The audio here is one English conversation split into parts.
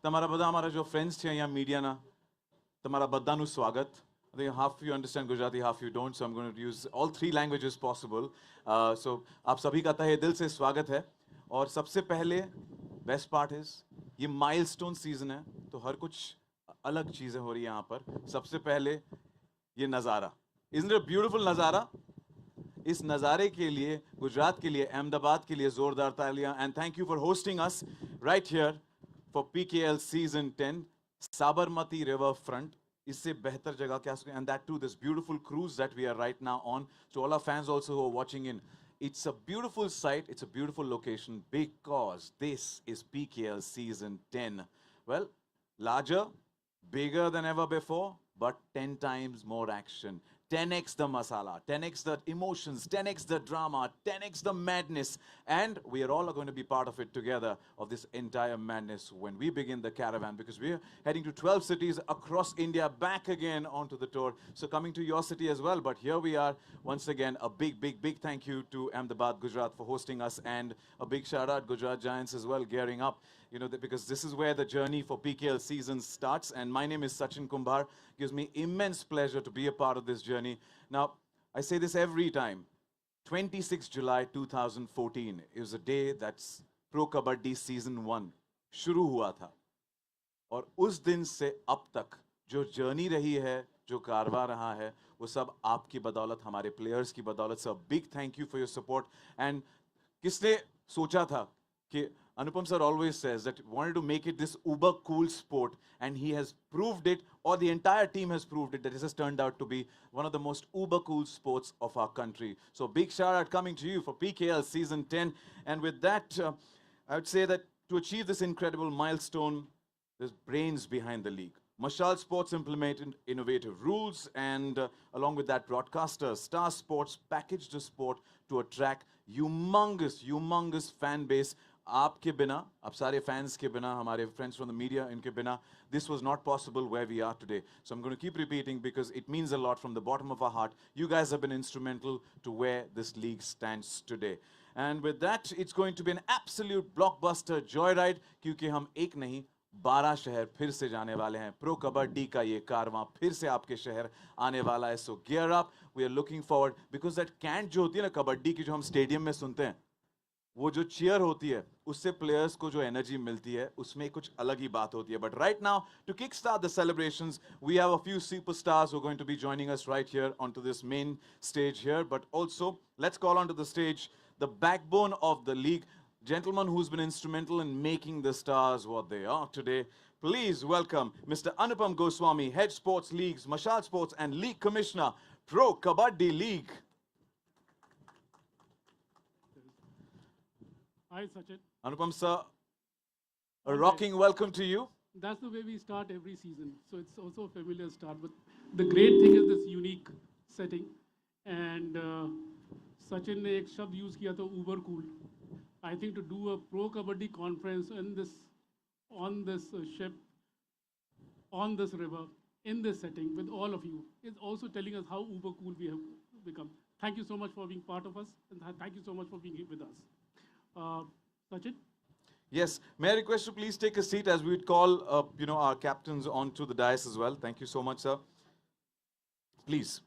તમારા બધા અમારા જો ફ્રેન્ડ્સ છે અહીંયા મીડિયાના તમારા બધાનું સ્વાગત. I think half you understand Gujarati, half you don't, so I'm going to use all three languages possible. So आप सभी का तहे दिल से स्वागत है. और सबसे पहले बेस्ट पार्ट इज ये माइलस्टोन सीजन है तो हर कुछ अलग चीजें हो रही है यहाँ पर. सबसे पहले ये नज़ारा, isn't it a beautiful नज़ारा? इस नज़ारे के लिए गुजरात के लिए अहमदाबाद के लिए जोरदार तालियां. And thank you for hosting us right here for PKL season 10 Sabarmati river front. इससे बेहतर जगह क्या सकते. And that to this beautiful cruise that we are right now on. To all our fans also who are watching in, it's a beautiful sight, it's a beautiful location because this is PKL season 10. Well, larger, bigger than ever before, but 10 times more action. 10x the masala, 10x the emotions, 10x the drama, 10x the madness, and we are all going to be part of it together, of this entire madness when we begin the caravan, because we are heading to 12 cities across India, back again onto the tour. So coming to your city as well, but here we are once again. A big thank you to Ahmedabad, Gujarat for hosting us, and a big shout out Gujarat Giants as well, gearing up, you know, because this is where the journey for PKL season starts. And my name is Sachin Kumar. Gives me immense pleasure to be a part of this journey. Now, I say this every time. 26 July 2014 is a day that's Pro Kabaddi season 1 शुरू हुआ था. और उस दिन से अब तक जो जर्नी रही है, जो कारवा रहा है, वो सब आपकी बदौलत, हमारे प्लेयर्स की बदौलत. So big thank you for your support. And किसने सोचा था कि Anupam sir always says that he wanted to make it this uber cool sport, and he has proved it, or the entire team has proved it, that this has turned out to be one of the most uber cool sports of our country. So big shout out coming to you for PKL season 10. And with that, I would say that to achieve this incredible milestone, there's brains behind the league. Mashal Sports implemented innovative rules, and along with that, broadcasters, Star Sports packaged the sport to attract humongous fan base. आपके बिना, आप सारे fans के बिना, हमारे friends from the media इनके बिना, this was not possible where we are today. So I'm going to keep repeating because it means a lot from the bottom of our heart. You guys have been instrumental to where this league stands today. And with that, it's going to be an absolute blockbuster joyride, क्योंकि हम एक नहीं 12 शहर फिर से जाने वाले हैं. प्रो कबड्डी का ये कारवां फिर से आपके शहर आने वाला है. So gear up, we are looking forward, because that chant जो होती है ना कबड्डी की, जो हम स्टेडियम में सुनते हैं, वो जो चीयर होती है, उससे प्लेयर्स को जो एनर्जी मिलती है, उसमें कुछ अलग ही बात होती है. But right now, to kick start the celebrations, we have a few superstars who are going to be joining us right here on to this main stage here. But also let's call on to the stage the backbone of the league, gentleman who's been instrumental in making the stars what they are today. Please welcome Mr. Anupam Goswami, Head Sports Leagues, Mashal Sports and League Commissioner, Pro Kabaddi League. Hi, Sachin. Anupam sir, a rocking welcome to you. That's the way we start every season. So it's also a familiar start. But the great thing is this unique setting. And Sachin ने एक शब्द use किया था, uber cool. I think to do a pro kabaddi conference on this ship, on this river, in this setting with all of you is also telling us how uber cool we have become. Thank you so much for being part of us, and thank you so much for being here with us. Sachin? Yes, may I request you please take a seat as we would call, our captains onto the dais as well. Thank you so much, sir. Please.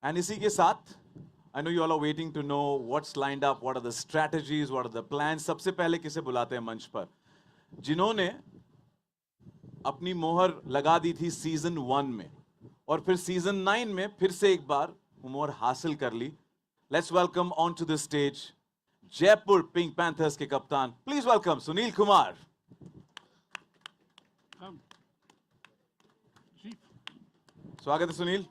And इसी के साथ, I know you all are waiting to know what's lined up, what are the strategies, what are the plans. सबसे पहले किसे बुलाते हैं मंच पर, जिन्होंने अपनी मोहर लगा दी थी सीजन 1 में, और फिर सीजन 9 में फिर से एक बार वो मोहर हासिल कर ली. Let's welcome onto the stage Jaipur pink panthers के कप्तान. Please welcome Sunil Kumar. स्वागत है सुनील.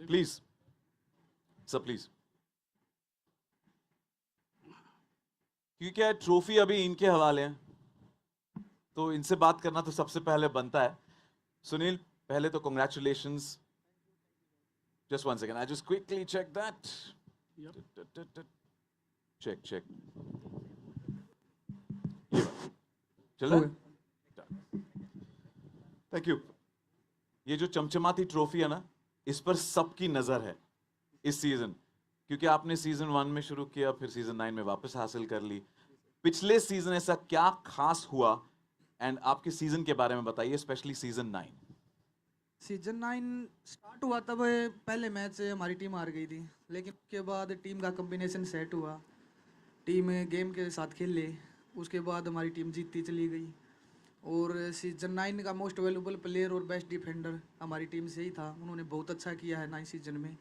Please, sir, please. क्योंकि क्या ट्रॉफी अभी इनके हवाले हैं, तो इनसे बात करना तो सबसे पहले बनता है. सुनील, पहले तो congratulations. Just one second, I just quickly check that. Yep. Check. चल रहा है? Thank you. ये जो चमचमाती ट्रॉफी है ना, इस पर सबकी नजर है इस सीजन. क्योंकि आपने सीजन 1 में शुरू किया, फिर सीजन 9 में वापस हासिल कर ली। पिछले सीजन ऐसा क्या खास हुआ, एंड आपके सीजन के बारे में बताइए, स्पेशली सीजन 9। सीजन 9 स्टार्ट हुआ तब पहले मैच से हमारी टीम हार गई थी, लेकिन उसके बाद टीम का कॉम्बिनेशन सेट हुआ, टीम गेम के साथ खेले, उसके बाद हमारी टीम जीतती चली गई। और सीजन 9 का मोस्ट वैल्यूबल प्लेयर और बेस्ट डिफेंडर हमारी टीम से ही था, उन्होंने बहुत अच्छा किया है 9 सीजन में।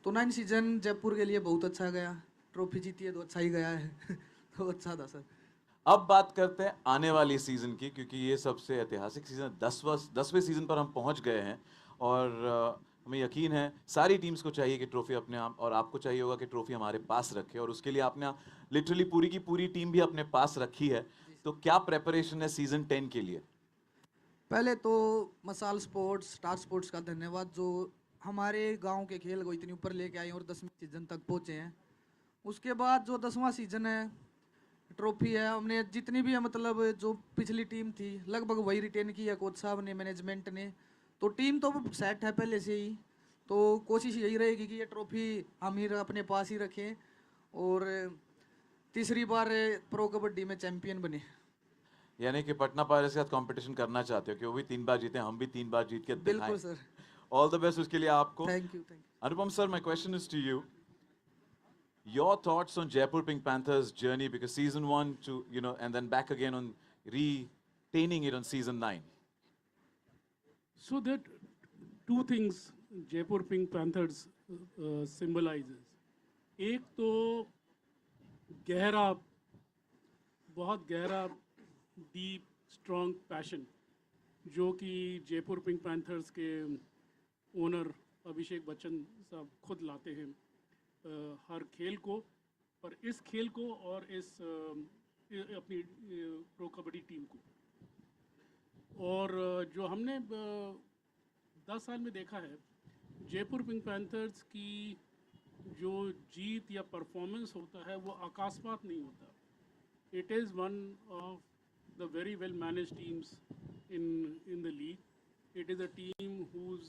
तो 9 सीजन जयपुर के लिए बहुत अच्छा गया, ट्रॉफी जीती है तो अच्छा ही गया है तो अच्छा था सर। अब बात करते हैं आने वाली सीजन की, क्योंकि ये सबसे ऐतिहासिक सीजन 10वें सीजन पर हम पहुंच गए हैं, और हमें यकीन है सारी टीम्स को चाहिए कि ट्रॉफी अपने आप, और आपको चाहिए होगा कि ट्रॉफी हमारे पास रखे, और उसके लिए आपने लिटरली पूरी की पूरी टीम भी अपने पास रखी है। तो क्या प्रेपरेशन है सीजन 10 के लिए? पहले तो मसाल स्पोर्ट्स, स्टार स्पोर्ट्स का धन्यवाद, जो हमारे गांव के खेल को इतनी ऊपर लेके आए और 10वीं सीजन तक पहुंचे हैं। उसके बाद जो 10वां सीजन है, ट्रॉफी है, हमने जितनी भी है मतलब जो पिछली टीम थी लगभग वही रिटेन की है कोच साहब ने, मैनेजमेंट ने। तो टीम तो सेट है पहले से ही, तो कोशिश यही रहेगी कि ये ट्रॉफी हम ही अपने पास ही रखें और तीसरी बार प्रो कबड्डी में चैंपियन बने। यानी कि पटना पायरेट्स के साथ कंपटीशन करना चाहते हो कि वो भी 3 बार जीते, हम भी 3 बार जीत के दिखाएं। बिल्कुल सर, ऑल द बेस्ट उसके लिए आपको। Thank you. Anupam sir, my question is to you. Your thoughts on Jaipur Pink Panthers' journey, because season 1 to, and then back again on retaining it on season 9. So that two things Jaipur Pink Panthers symbolizes. एक तो गहरा, बहुत गहरा, deep, strong passion जो कि Jaipur pink panthers के owner Abhishek Bachchan साहब खुद लाते हैं हर खेल को, और इस खेल को और इस अपनी प्रो कबड्डी टीम को। और जो हमने 10 साल में देखा है, जयपुर पिंक पैंथर्स की जो जीत या परफॉर्मेंस होता है वो अकस्मात नहीं होता। It is one of the very well manage teams in the league. It is a team whose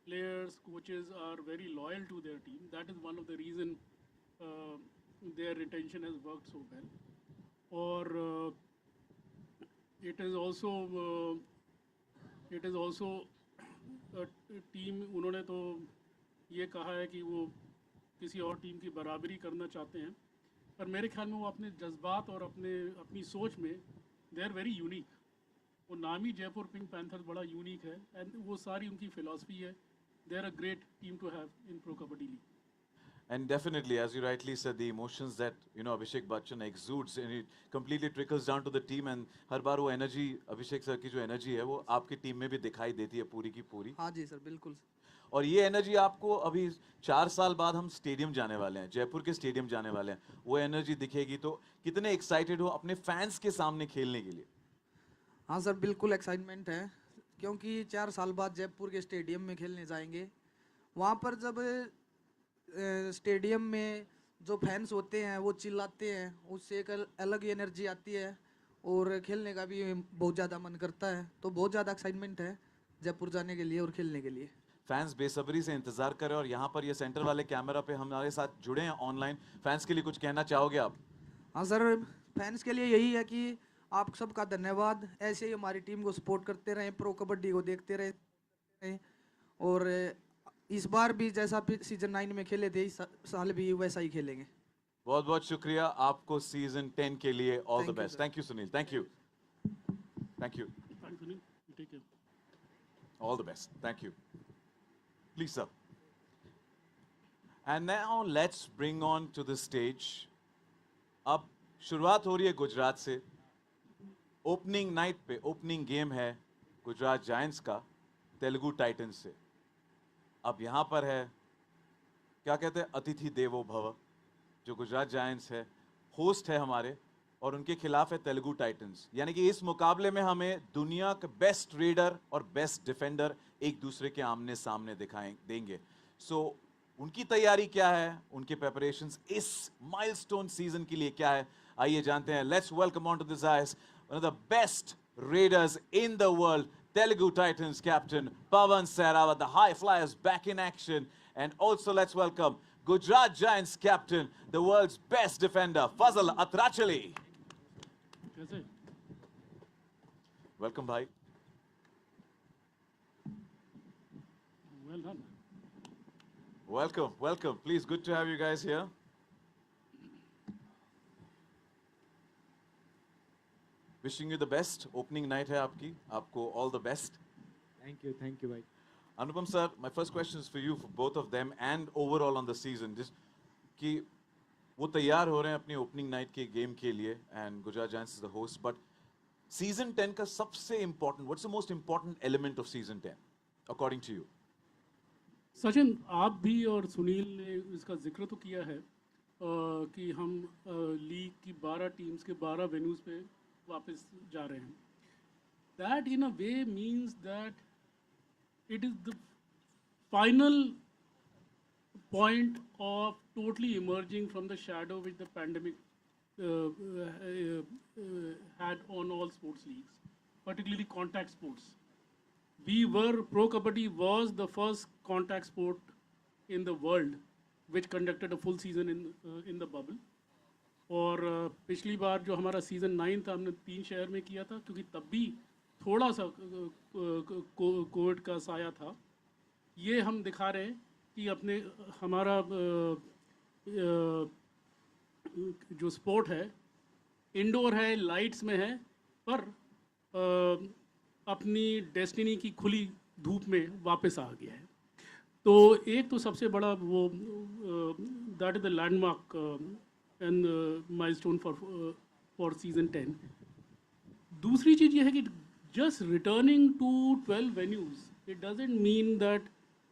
players, coaches are very loyal to their team. That is one of the reason their retention has worked so well. Or it is also a team, उन्होंने तो ये कहा है कि वो किसी और team की बराबरी करना चाहते हैं, पर मेरे ख्याल में वो अपने जज्बात और अपनी सोच में दे आर वेरी यूनिक। वो नाम ही जयपुर पिंक पैंथर्स बड़ा यूनिक है, एंड वो सारी उनकी फिलॉसफी है। They are a great team to have in pro kabaddi league. And definitely, as you rightly said, the emotions that Abhishek Bachchan exudes, and it completely trickles down to the team. And हर बार वो energy, अभिषेक sir की जो energy है, वो आपकी team में भी दिखाई देती है पूरी की पूरी। हाँ जी सर, बिल्कुल। और ये एनर्जी आपको अभी 4 साल बाद हम स्टेडियम जाने वाले हैं, जयपुर के स्टेडियम जाने वाले हैं, वो एनर्जी दिखेगी। तो कितने एक्साइटेड हो अपने फैंस के सामने खेलने के लिए? हाँ सर, बिल्कुल एक्साइटमेंट है, क्योंकि 4 साल बाद जयपुर के स्टेडियम में खेलने जाएंगे। वहाँ पर जब स्टेडियम में जो फैंस होते हैं वो चिल्लाते हैं, उससे एक अलग ही एनर्जी आती है और खेलने का भी बहुत ज़्यादा मन करता है। तो बहुत ज़्यादा एक्साइटमेंट है जयपुर जाने के लिए और खेलने के लिए। फैंस बेसब्री से इंतजार कर रहे हैं, और यहाँ पर ये सेंटर वाले कैमरा पे हमारे साथ जुड़े हैं ऑनलाइन। फैंस के लिए कुछ कहना चाहोगे आप? हाँ सर, फैंस के लिए यही है कि आप सबका धन्यवाद, ऐसे ही हमारी टीम को सपोर्ट करते रहें, प्रो कबड्डी को देखते रहें, और इस बार भी जैसा सीजन 9 में खेले थे इस साल भी वैसा ही खेलेंगे। बहुत बहुत शुक्रिया आपको सीजन 10 के लिए। All the best. Thank you Sunil, thank you, thank you, take care, all the best, thank you. Please, sir. And now let's bring on to the stage. अब शुरुआत हो रही है गुजरात से। ओपनिंग नाइट पे ओपनिंग गेम है गुजरात जायंट्स का Telugu Titans से। अब यहाँ पर है, क्या कहते हैं, अतिथि देवो भव, जो गुजरात जायंट्स है, होस्ट है हमारे, और उनके खिलाफ है तेलुगु टाइटंस। यानी कि इस मुकाबले में हमें दुनिया के बेस्ट रेडर और बेस्ट डिफेंडर एक दूसरे के आमने सामने दिखाएं देंगे। सो उनकी तैयारी क्या है, उनके प्रिपरेशंस इस माइलस्टोन सीजन के लिए क्या है, आइए जानते हैं। Let's welcome on to this ice one of the best raiders in the world, Telugu Titans captain Pawan Sehrawat, the High Flyers back in action. And also let's welcome Gujarat Giants captain, the world's best defender, Fazel Atrachali. कैसे? Welcome, bhai. Well done. Welcome, welcome. Please, good to have you guys here. Wishing you the best. Opening night hai aapki. Aapko all the best. Thank you, bhai. Anupam sir, my first question is for you, for both of them, and overall on the season. Just कि वो तैयार हो रहे हैं अपनी opening night के game के लिए, and Gujarat Giants is the host. But season 10 का सबसे important, what's the most important element of season 10, according to you? Sachin, आप भी और सुनील ने इसका जिक्र तो किया है कि हम लीग की 12 टीम्स के 12 वेन्यूज़ पे वापस जा रहे हैं. That in a way means that it is the final point of totally emerging from the shadow which the pandemic had on all sports leagues, particularly contact sports. Pro Kabaddi was the first contact sport in the world which conducted a full season in the bubble. और पिछली बार जो हमारा season 9 था हमने 3 शहर में किया था, क्योंकि तब भी थोड़ा सा कोविड का साया था. ये हम दिखा रहे हैं कि अपने हमारा जो स्पोर्ट है इंडोर है, लाइट्स में है, पर अपनी डेस्टिनी की खुली धूप में वापस आ गया है. तो एक तो सबसे बड़ा वो that is the landmark and milestone for season 10. दूसरी चीज़ ये है कि just returning to 12 venues, it doesn't mean that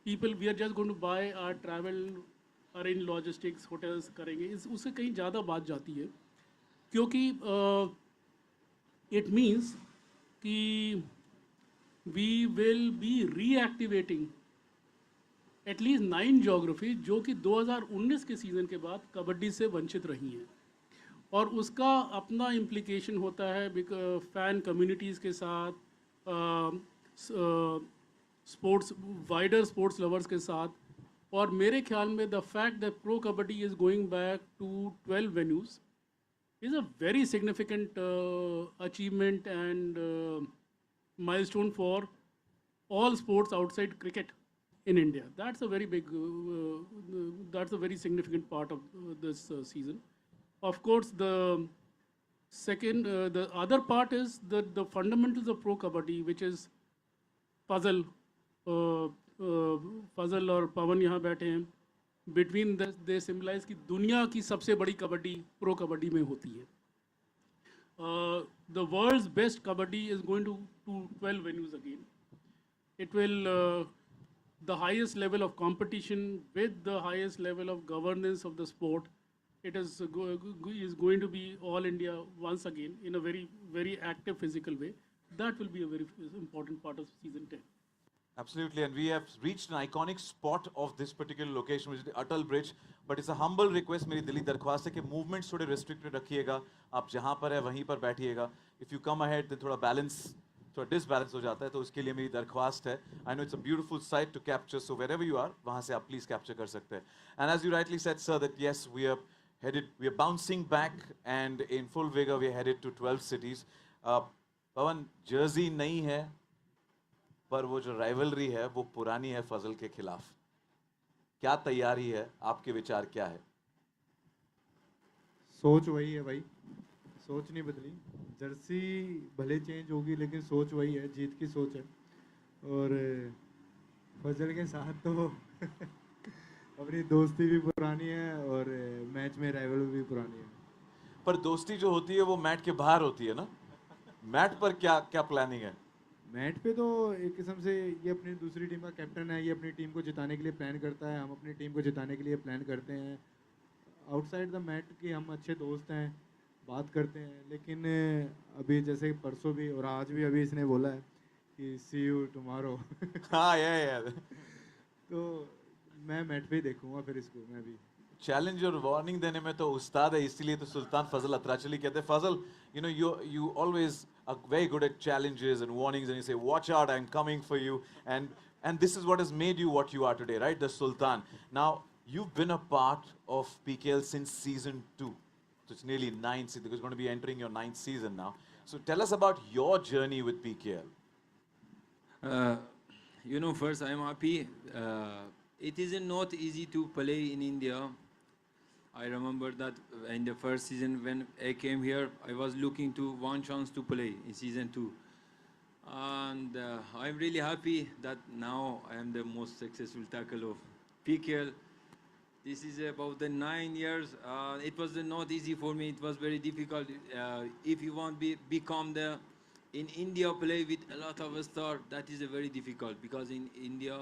we are just going to buy our travel, arrange logistics, hotels करेंगे. उससे कहीं ज़्यादा बात जाती है, क्योंकि it means कि we will be reactivating at least 9 geographies जो कि 2019 के सीज़न के बाद कबड्डी से वंचित रही हैं. और उसका अपना इम्प्लीकेशन होता है फ़ैन कम्युनिटीज़ के साथ, स्पोर्ट्स वाइडर स्पोर्ट्स लवर्स के साथ. और मेरे ख्याल में the fact that pro kabaddi is going back to 12 venues is a very significant achievement and milestone for all sports outside cricket in India. That's a very big, that's a very significant part of this season. Of course, the other part is the fundamentals of pro kabaddi, which is puzzle. Fazel और पवन यहाँ बैठे हैं. Between this, they symbolize कि दुनिया की सबसे बड़ी kabaddi pro kabaddi में होती है. The world's best kabaddi is going to 12 venues again. It will the highest level of competition with the highest level of governance of the sport. It is going to be all India once again in a very, very active physical way. That will be a very important part of season 10. Absolutely, and we have reached an iconic spot of this particular location, which is the Atal Bridge. But it's a humble request, मेरी दिली दरख्वास्त है कि movements थोड़े restricted रखिएगा. आप जहाँ पर है वहीं पर बैठिएगा. If you come ahead, then थोड़ा balance, थोड़ा disbalance हो जाता है, तो उसके लिए मेरी दरख्वास्त है. I know it's a beautiful sight to capture, so wherever you are, वहाँ से आप please capture कर सकते हैं. And as you rightly said, sir, that yes, we are bouncing back, and in full vigor we are headed to 12 cities. Pawan, Jersey नहीं है, पर वो जो राइवलरी है वो पुरानी है फजल के खिलाफ. क्या तैयारी है, आपके विचार क्या है? सोच वही है भाई, सोच नहीं बदली. जर्सी भले चेंज होगी लेकिन सोच वही है, जीत की सोच है. और फजल के साथ तो अपनी दोस्ती भी पुरानी है और मैच में राइवल भी पुरानी है. पर दोस्ती जो होती है वो मैट के बाहर होती है ना. मैट पर क्या क्या प्लानिंग है? मैच पे तो एक किस्म से ये अपनी दूसरी टीम का कैप्टन है, ये अपनी टीम को जिताने के लिए प्लान करता है, हम अपनी टीम को जिताने के लिए प्लान करते हैं. आउटसाइड द मैट की हम अच्छे दोस्त हैं, बात करते हैं. लेकिन अभी जैसे परसों भी और आज भी अभी इसने बोला है कि सी यू टुमारो. हाँ यार. तो मैं मैट पे ही देखूंगा फिर इसको. मैं भी चैलेंज और वार्निंग देने में तो उस्ताद है, इसीलिए तो सुल्तान फजल अतराचली कहते हैं. फजल, you know, you always are very good at challenges and warnings, and you say, "Watch out, I'm coming for you." And this is what has made you what you are today, right? The Sultan. Now, you've been a part of PKL since season 2. So it's nearly 9 seasons, because you're going to be entering your 9th season now. So tell us about your journey with PKL. Uh, first I'm happy. It isn't not easy to play in India. I remember that in the first season when I came here, I was looking to one chance to play in season 2. And I'm really happy that now I am the most successful tackle of PKL. This is about the 9 years. It was not easy for me. It was very difficult. If you want to become in India play with a lot of stars, that is a very difficult, because in India,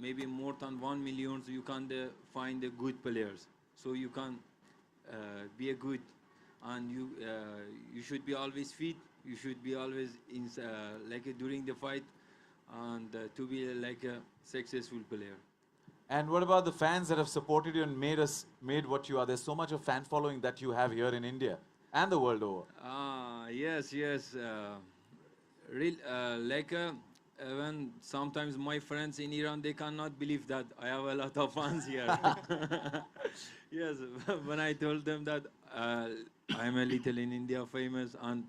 maybe more than 1 million, so you can find the good players. So you can be a good, and you should be always fit. You should be always in during the fight, and to be like a successful player. And what about the fans that have supported you and made what you are? There's so much of fan following that you have here in India and the world over. Yes. When sometimes my friends in Iran, they cannot believe that I have a lot of fans here. Yes, when I told them that I'm a little in India famous and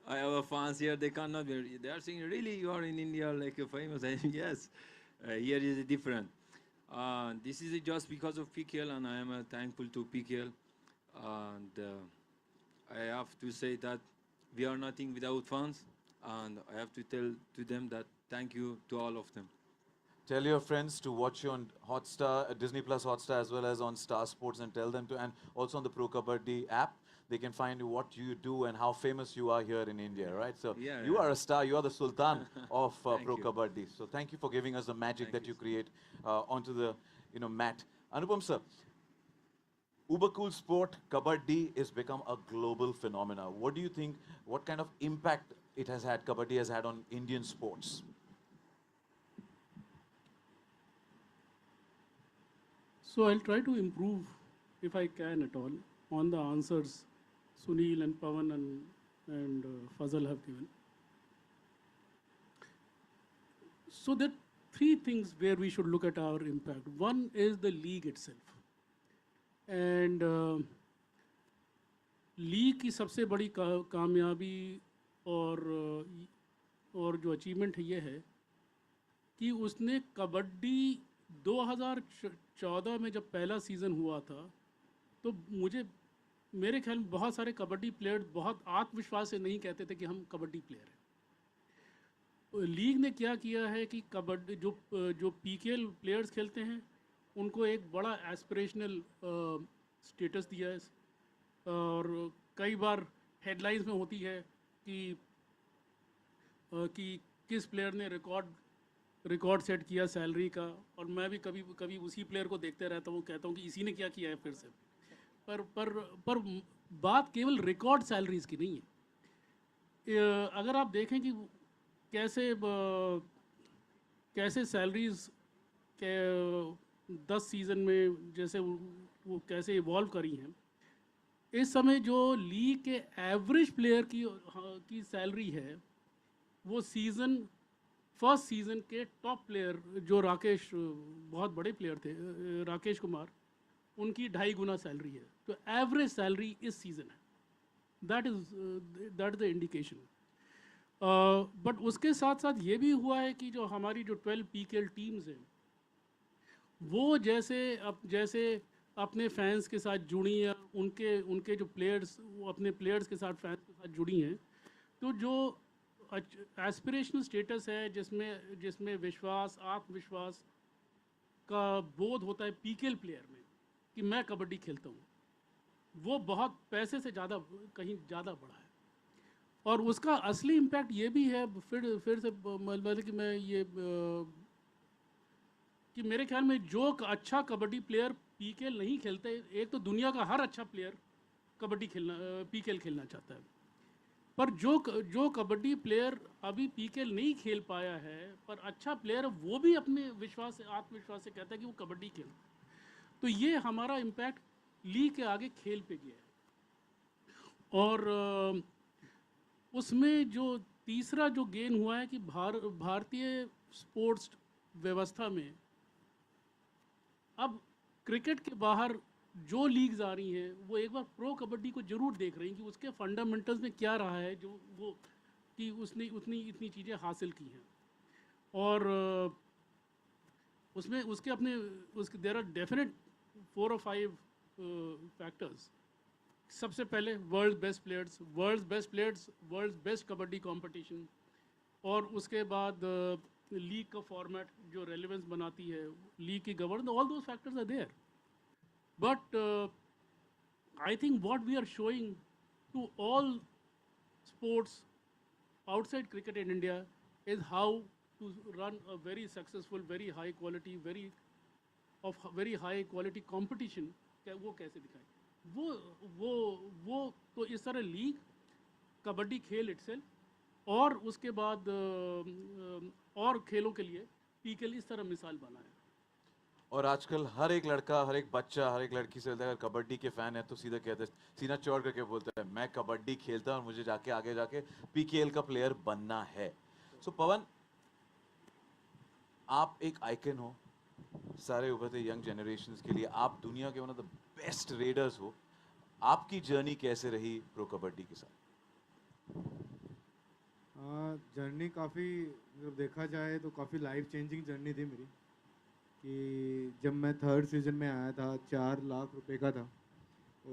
I have a fans here, they cannot believe. They are saying, really, you are in India like a famous? Yes, here is different. This is just because of PKL, and I am thankful to PKL. And I have to say that we are nothing without fans, and I have to tell to them that thank you to all of them. Tell your friends to watch you on Hotstar, Disney Plus Hotstar, as well as on Star Sports, and tell them to, and also on the Pro Kabaddi app. They can find what you do and how famous you are here in India, right? So Yeah, you yeah. are a star. You are the Sultan of Thank Pro you. Kabaddi. So thank you for giving us the magic Thank that you, you create onto the mat. Anupam sir, uber cool sport Kabaddi has become a global phenomena. What do you think? What kind of impact Kabaddi has had on Indian sports? So I'll try to improve, if I can at all, on the answers Sunil and Pawan and Fazal have given. So there are three things where we should look at our impact. One is the league itself. And league की सबसे बड़ी कामयाबी और जो achievement है ये है कि उसने कबड्डी 2014 में जब पहला सीज़न हुआ था, तो मेरे ख्याल में बहुत सारे कबड्डी प्लेयर बहुत आत्मविश्वास से नहीं कहते थे कि हम कबड्डी प्लेयर हैं। लीग ने क्या किया है कि कबड्डी जो पीकेएल प्लेयर्स खेलते हैं उनको एक बड़ा एस्पिरेशनल स्टेटस दिया है, और कई बार हेडलाइंस में होती है कि किस प्लेयर ने रिकॉर्ड सेट किया सैलरी का, और मैं भी कभी कभी उसी प्लेयर को देखते रहता हूँ, कहता हूँ कि इसी ने क्या किया है फिर से। पर बात केवल रिकॉर्ड सैलरीज की नहीं है। अगर आप देखें कि कैसे सैलरीज के 10 सीज़न में जैसे वो कैसे इवॉल्व करी हैं, इस समय जो लीग के एवरेज प्लेयर की सैलरी है वो फर्स्ट सीज़न के टॉप प्लेयर जो राकेश, बहुत बड़े प्लेयर थे, राकेश कुमार, उनकी 2.5 गुना सैलरी है। तो एवरेज सैलरी इस सीज़न है। That is the indication. But उसके साथ साथ ये भी हुआ है कि जो हमारी जो 12 पीकेएल टीम्स हैं वो जैसे अपने फैंस के साथ जुड़ी हैं, उनके जो प्लेयर्स वो अपने प्लेयर्स के साथ फैंस के साथ जुड़ी हैं, तो जो एस्पिरेशनल स्टेटस है जिसमें आत्मविश्वास का बोध होता है पीकेएल प्लेयर में कि मैं कबड्डी खेलता हूँ, वो बहुत पैसे से कहीं ज़्यादा बड़ा है। और उसका असली इम्पैक्ट ये भी है, फिर से मतलब कि मैं ये कि मेरे ख्याल में जो अच्छा कबड्डी प्लेयर पीकेएल नहीं खेलते, एक तो दुनिया का हर अच्छा प्लेयर पीकेएल खेलना चाहता है, पर जो कबड्डी प्लेयर अभी पीकेएल नहीं खेल पाया है पर अच्छा प्लेयर, वो भी अपने आत्मविश्वास से कहता है कि वो कबड्डी खेलता है। तो ये हमारा इम्पैक्ट लीग के आगे खेल पे गया है। और उसमें जो तीसरा जो गेन हुआ है कि भारतीय स्पोर्ट्स व्यवस्था में अब क्रिकेट के बाहर जो लीग्स आ रही हैं वो एक बार प्रो कबड्डी को जरूर देख रही हैं कि उसके फंडामेंटल्स में क्या रहा है जो वो कि उसने उतनी इतनी चीज़ें हासिल की हैं और उसमें उसके अपने उसके there are definite 4 or 5 factors. सबसे पहले world best players world best kabaddi competition और उसके बाद लीग का फॉर्मेट जो रेलेवेंस बनाती है लीग की governance all those factors are there but I think what we are showing to all sports outside cricket in India is how to run a very successful, very high quality, very high quality competition. वो कैसे दिखाएं? वो तो इस तरह league kabaddi खेल itself और उसके बाद और खेलों के लिए पीकेएल इस तरह मिसाल बना है. और आजकल हर एक लड़का, हर एक बच्चा, हर एक लड़की से अगर कबड्डी के फैन है तो सीधा कहते हैं, सीना चौड़ करके बोलता है मैं कबड्डी खेलता हूं और मुझे जाके आगे जाके पीकेएल का प्लेयर बनना है. सो पवन, आप एक आइकन हो सारे उभरते यंग जनरेशंस के लिए. आप दुनिया के one of the best readers हो. आपकी जर्नी कैसे रही प्रो कबड्डी के साथ? जर्नी काफ़ी जब देखा जाए तो काफ़ी लाइफ चेंजिंग जर्नी थी मेरी कि जब मैं 3rd सीज़न में आया था 4 लाख रुपए का था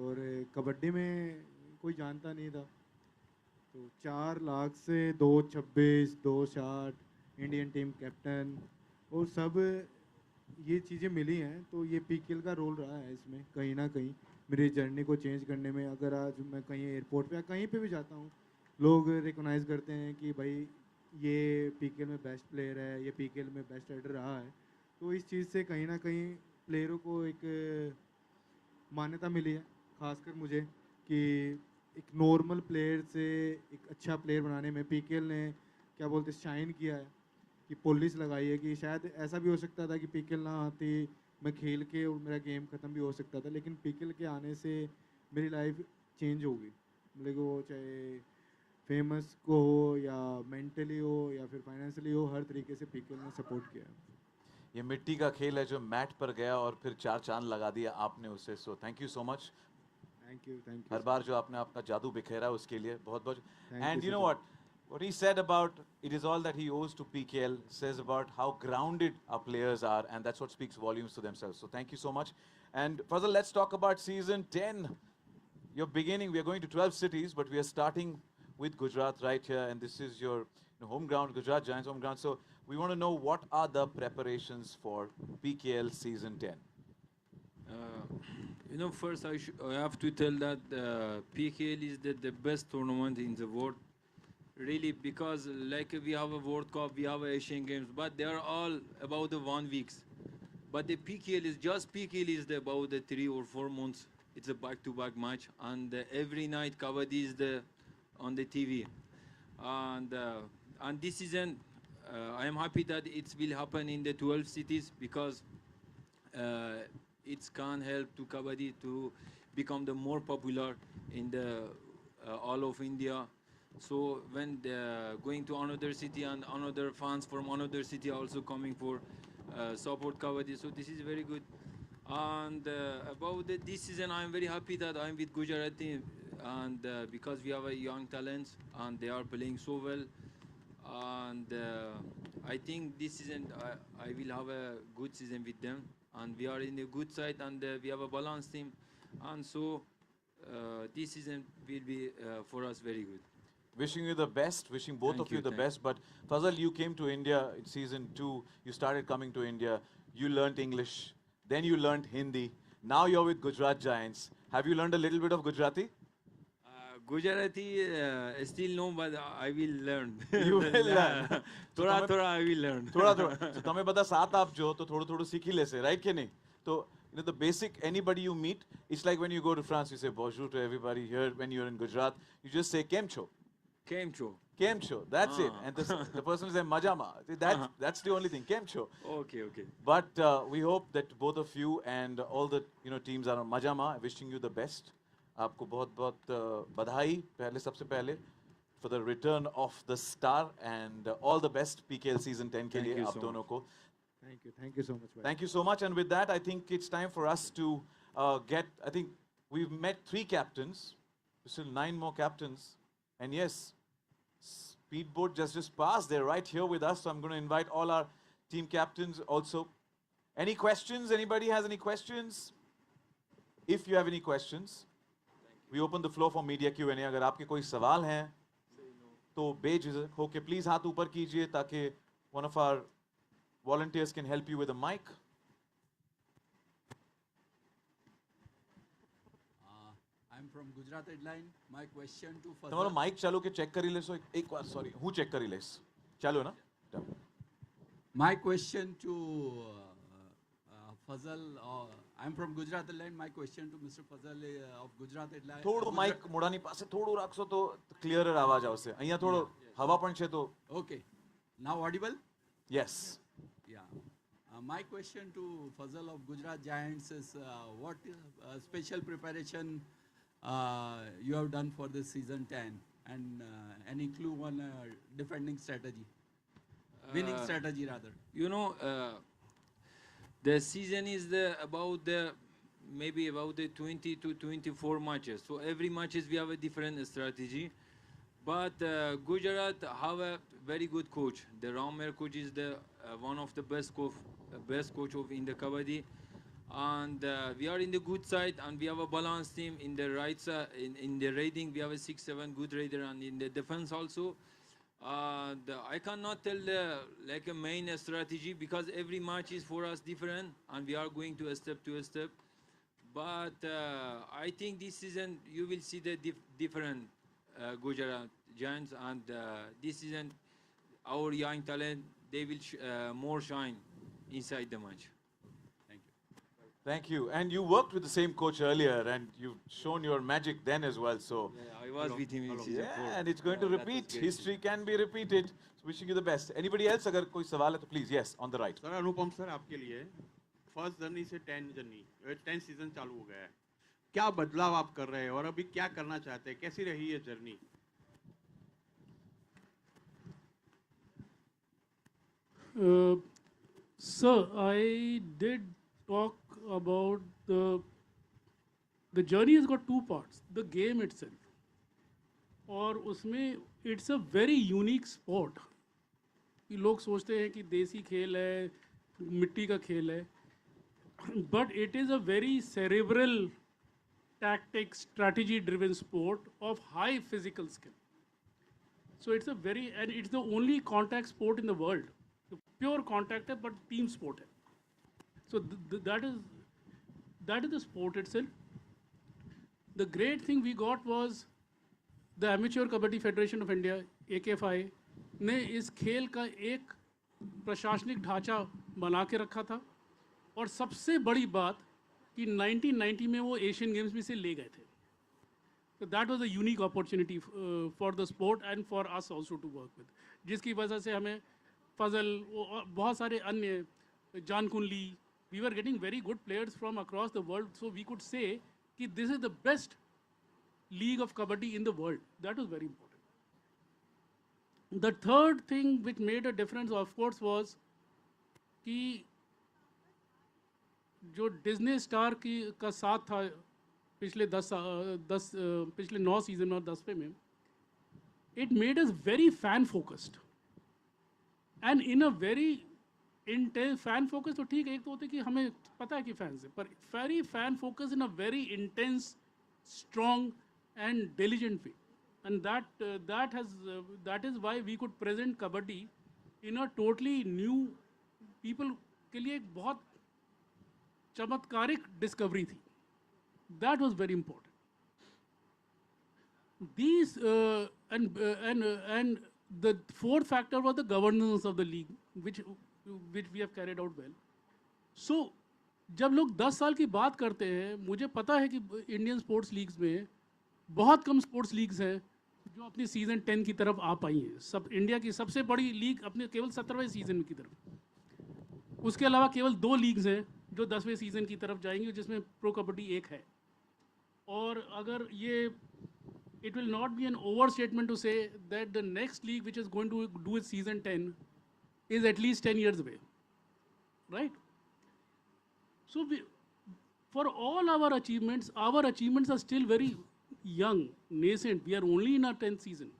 और कबड्डी में कोई जानता नहीं था तो 4 लाख से 226 260 इंडियन टीम कैप्टन और सब ये चीज़ें मिली हैं तो ये पीकेएल का रोल रहा है इसमें कहीं ना कहीं मेरी जर्नी को चेंज करने में. अगर आज मैं कहीं एयरपोर्ट पे या कहीं पे भी जाता हूँ लोग रिकॉग्नाइज़ करते हैं कि भाई ये पीकेएल में बेस्ट प्लेयर है, ये पीकेएल में बेस्ट राइडर रहा है. तो इस चीज़ से कहीं ना कहीं प्लेयरों को एक मान्यता मिली है खासकर मुझे कि एक नॉर्मल प्लेयर से एक अच्छा प्लेयर बनाने में पीकेएल ने क्या बोलते शाइन किया है कि पॉलिश लगाई है कि शायद ऐसा भी हो सकता था कि पीकेएल ना आती मैं खेल के और मेरा गेम ख़त्म भी हो सकता था लेकिन पीकेएल के आने से मेरी लाइफ चेंज हो गई. मतलब वो चाहे फेमस को हो या मेंटली हो या फिर फाइनेंशियली हो हर तरीके से पीकेएल ने सपोर्ट किया है. ये मिट्टी का खेल है जो मैट पर गया और फिर 4 चांद लगा दिया आपने उसे. So thank you so much. Thank you हर बार जो आपने अपना जादू बिखेरा उसके लिए बहुत बहुत. Thank and you, you know what he said about it is all that he owes to PKL says about how grounded our players are, and that's what speaks volumes to themselves. So thank you so much. And Fazel, let's talk about season 10. You're beginning, we are going to 12 cities, but we are starting with Gujarat right here, and this is your home ground, Gujarat Giants home ground. So we want to know what are the preparations for PKL season 10? First I have to tell that PKL is the best tournament in the world. Really, because like we have a World Cup, we have Asian Games, but they are all about the 1 weeks. But the PKL is about the 3 or 4 months. It's a back-to-back match, and every night Kabaddi is on the TV. And this season, I am happy that it will happen in the 12 cities because it can help to Kabaddi to become the more popular in the all of India. So when going to another city and another fans from another city also coming for support Kabaddi, so this is very good. And about this season, I am very happy that I am with Gujarati, and because we have a young talents and they are playing so well. And I think this season I will have a good season with them, and we are in a good side, and we have a balanced team, and so this season will be for us very good. Wishing you the best, wishing both Thank of you you, the thank best. But Fazal, you came to India in season 2. You started coming to India. You learnt English. Then you learnt Hindi. Now you're with Gujarat Giants. Have you learned a little bit of Gujarati? Gujarati still no, but I will learn. You will learn. थोड़ा I will learn. थोड़ा तो तुम्हें पता साथ आप जो तो थोड़ा सीख ही ले से, right कि नहीं? तो the basic, anybody you meet, it's like when you go to France, you say bonjour to everybody. Here, when you're in Gujarat, you just say kemcho. Kemcho. Kemcho, that's it. And the person says majama. That's the only thing, kemcho. Okay. But we hope that both of you and all the teams are on majama. Wishing you the best. आपको बहुत बहुत बधाई पहले सबसे पहले for the return of the star, and all the best PKL season 10 के Thank लिए you आप so दोनों को. Thank you so much. Bhai. Thank you so much. And with that, I think it's time for us to I think we've met 3 captains, still 9 more captains. And yes, Speedboat just passed. They're right here with us. So I'm going to invite all our team captains also. Any questions? Anybody has any questions? If you have any questions, we open the floor for media Q&A. अगर आपके कोई सवाल हैं, तो बेझिझक होके please हाथ ऊपर कीजिए ताकि one of our volunteers can help you with a mic. I'm from Gujarat Headline. My question to તમારો Fazal. માઇક ચાલુ કે ચેક કરી લેશો એક વાર સોરી હું ચેક કરી લઈશ ચાલુ ના My question to Fazal. I'm from Gujarat Headline. My question to Mr. Fazal of Gujarat Headline. થોડું માઇક મોઢાની પાસે થોડું રાખશો તો ક્લિયરર અવાજ આવશે અહીંયા થોડો હવા પણ છે તો Okay. Now audible? yes Yeah. My question to Fazal of Gujarat Giants is what special preparation you have done for this season 10 and any clue on defending strategy? Winning strategy rather. You know, the season is maybe about the 20 to 24 matches. So every matches we have a different strategy. But Gujarat have a very good coach. The Ramer coach is the one of the best coach of in the kabaddi. And we are in the good side, and we have a balanced team in the right side. In the raiding, we have a 6-7 good raider, and in the defense also. I cannot tell like a main strategy because every match is for us different, and we are going to a step. But I think this season you will see the different Gujarat Giants, and this season our young talent they will more shine inside the match. Thank you. thank you and you worked with the same coach earlier and you've shown your magic then as well so Yeah, I was with him in season 4. yeah and it's going to That was repeat great. history can be repeated so wishing you the best anybody else अगर कोई सवाल है तो please yes on the right sir Anupam sir आपके लिए first journey से 10 season चालू हो गया है क्या बदलाव आप कर रहे हैं और अभी क्या करना चाहते हैं कैसी रही ये journey Sir, I did talk about the journey has got 2 parts. The game itself, और उसमें it's a very unique sport. कि लोग सोचते हैं कि देसी खेल है, मिट्टी का खेल है, but it is a very cerebral, tactics, strategy-driven sport of high physical skill. So it's the only contact sport in the world. Pure contact है, but team sport है. So that is the sport itself. The great thing we got was the Amateur Kabaddi Federation of India, AKFI, ने इस खेल का एक प्रशासनिक ढांचा बना के रखा था और सबसे बड़ी बात कि 1990 में वो एशियन गेम्स में से ले गए थे. So that was a unique opportunity for the sport and for us also to work with. जिसकी वजह से हमें फजल बहुत सारे अन्य जान कुनली we were getting very good players from across the world so we could say कि this is the best league of kabaddi in the world. That was very important. The third thing which made a difference of course was कि जो Disney star का साथ था पिछले 9 season में और 10वें में it made us very fan focused and in a very intense fan focused तो ठीक है एक तो होते कि हमें पता है कि fans है पर very fan focused in a very intense strong and diligent way and that is why we could present kabaddi in a totally new people के लिए एक बहुत चमत्कारिक डिस्कवरी थी. That was very important. These and the fourth factor was the governance of the league, which we have carried out well. So जब लोग 10 साल की बात करते हैं मुझे पता है कि इंडियन स्पोर्ट्स लीग्स में बहुत कम स्पोर्ट्स लीग्स हैं जो अपनी सीज़न 10 की तरफ आ पाई हैं. सब इंडिया की सबसे बड़ी लीग अपने केवल 17वें सीज़न की तरफ. उसके अलावा केवल 2 लीग्स हैं जो 10वें सीज़न की तरफ जाएंगी जिसमें प्रो कबड्डी एक है. और अगर ये it will not be an overstatement to say that the next league which is going to do its season 10 is at least 10 years away, right? So for all our achievements are still very young, nascent. We are only in our 10th season.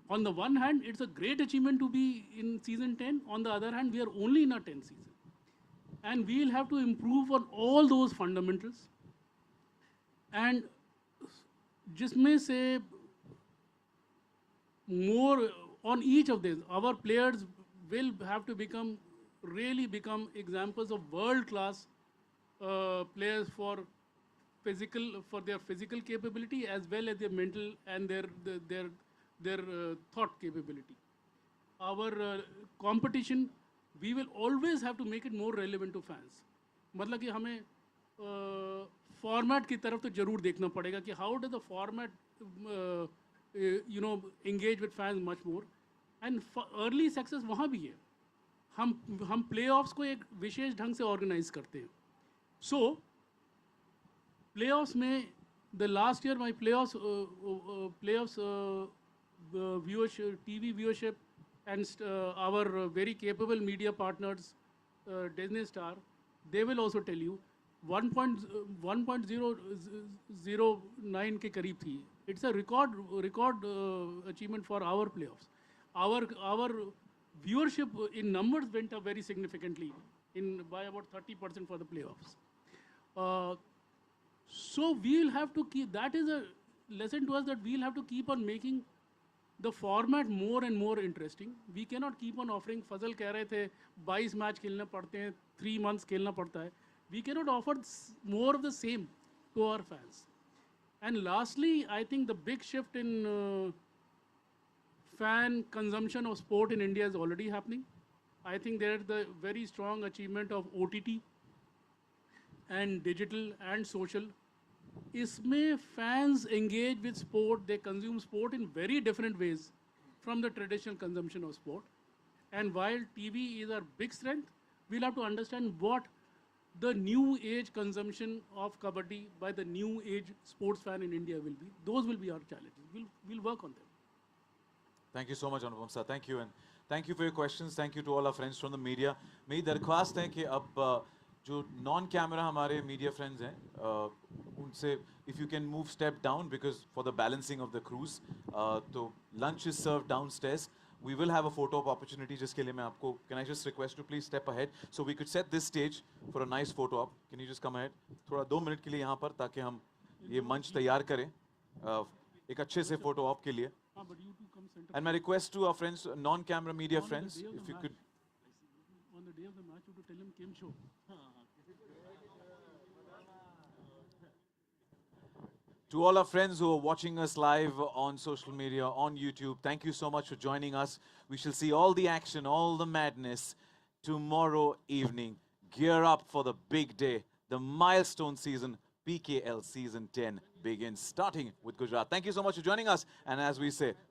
On the one hand, it's a great achievement to be in season 10. On the other hand, we are only in our 10th season. And we'll have to improve on all those fundamentals. And जिसमें से more on each of these, our players will have to really become examples of world-class players for their physical capability as well as their mental and their thought capability. Our competition, we will always have to make it more relevant to fans. मतलब कि हमें format की तरफ तो जरूर देखना पड़ेगा कि how does the format engage with fans much more. And early success वहाँ भी है. हम playoffs को एक विशेष ढंग से organize करते हैं. So playoffs में the last year my playoffs viewership, TV viewership and our very capable media partners, Disney Star, they will also tell you 1.009 के करीब थी. It's a record achievement for our playoffs. Our viewership in numbers went up very significantly by about 30% for the playoffs. So we'll have to keep, that is a lesson to us, that we'll have to keep on making the format more and more interesting. We cannot keep on offering, Fazal कह रहे थे 22 match खेलना पड़ते हैं, 3 months खेलना पड़ता है. We cannot offer more of the same to our fans. And lastly, I think the big shift in fan consumption of sport in India is already happening. I think there's the very strong achievement of OTT and digital and social. इसमें fans engage with sport, they consume sport in very different ways from the traditional consumption of sport. And while TV is our big strength, we'll have to understand what the new age consumption of kabaddi by the new age sports fan in India will be. Those will be our challenges. We'll work on them. Thank you so much, Anupam sir. Thank you, and thank you for your questions. Thank you to all our friends from the media. मेरी दरख्वास्त है कि अब जो non-camera हमारे media friends हैं, उनसे if you can move step down because for the balancing of the cruise, तो lunch is served downstairs. We will have a photo op opportunity जिसके लिए मैं आपको, can I just request to please step ahead so we could set this stage for a nice photo op. Can you just come ahead? थोड़ा 2 minute के लिए यहाँ पर ताकि हम ये मंच तैयार करें एक अच्छे से photo op के लिए. But you two come center. And my request to our friends, non-camera media friends, if you could. On the day of the match, you have to tell him Kim show. To all our friends who are watching us live on social media, on YouTube, thank you so much for joining us. We shall see all the action, all the madness tomorrow evening. Gear up for the big day. The milestone season, PKL Season 10, begins, starting with Gujarat. Thank you so much for joining us. And as we say,